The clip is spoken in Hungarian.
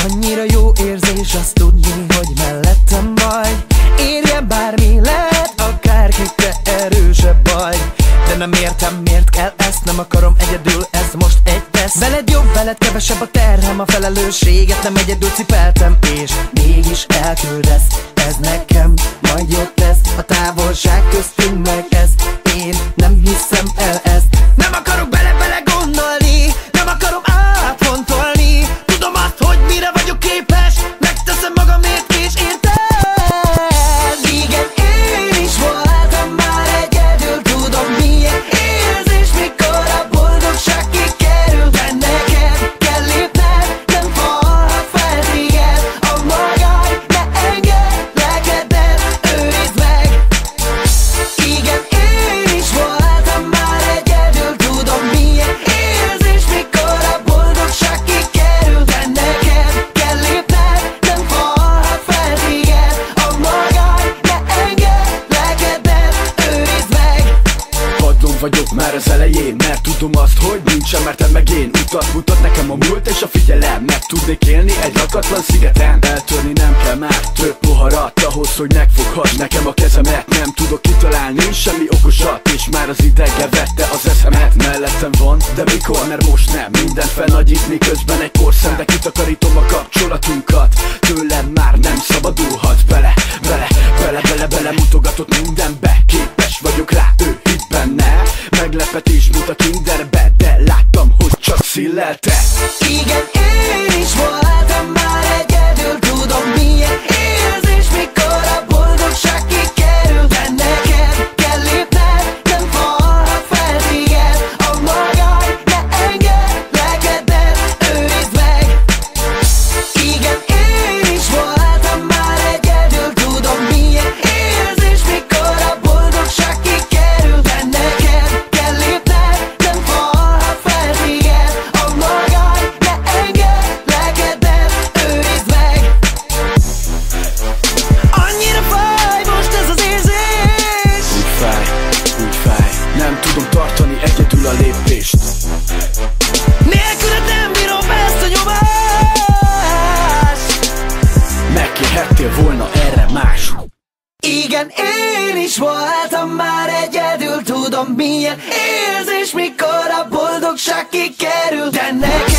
Annyira jó érzés azt tudni, hogy mellettem vagy. Érjen bármi, lehet akárkikre erősebb vagy. De nem értem, miért kell ezt, nem akarom egyedül, ez most egy teszt. Veled jobb, veled kevesebb a terhem, a felelősséget nem egyedül cipeltem. És mégis elküldesz, ez nekem majd jót tesz. A távolság köztünk meg ez, én nem hiszem el ezt. Nem akarok bele gondolni, nem akarom átfontolni. Tudom azt, hogy mire vagyok képes, megteszem magamért és érted. Igen, én is voltam már egyedül, tudom milyen érzés, mikor a boldogság kikerül. De neked kell lépned, nem falhat fel téged a magány, ne engedlek ebben, őrizd meg. Igen, én is voltam már egyedül, tudom milyen érzés, mikor a boldogság kikerül. De neked kell lépned, nem falhat fel téged a magány, ne engedlek ebben, őrizd meg. Padlón vagyok már az elején, mert tudom azt, hogy nincsen mertem meg én. Utat mutat nekem a múlt és a figyelem, meg tudnék élni egy lakatlan szigeten. Eltörni nem kell már több poharat ahhoz, hogy megfoghass nekem a kezemet. Nem tudok kitalálni semmi okosat, és már az idege vette az eszemet. Mellettem van, de mikor, mert most nem. Mindent felnagyítni közben egy porszembe kitakarítom a kapcsolatunkat. Tőlem már nem szabadulhat bele mutogatott mindenbe. Képes vagyok rá, ő hitt benne. Meglepetés, mint a kinderbe, de láttam, hogy csak szillelte. Igen, én is voltam már egyedül, tudom milyen érzés, mikor a boldogság kikerül. De neked kell lépned, nem falhat fel téged a magány, ne engedlek ebben, őrizd meg. Igen, én is voltam már egyedül, tudom milyen érzés, mikor a boldogság kikerül. De neked kell lépned, nem falhat fel téged a magány, ne engedlek ebben, őrizd meg. Annyira fáj most ez az érzés. Úgy fáj, nem tudom tartani egyedül a lépést. Nélküled nem bírom ezt a nyomást. Megkérhettél volna erre más. Igen, én is voltam már egyedül, tudom milyen érzés, mikor a boldogság kikerül. De neked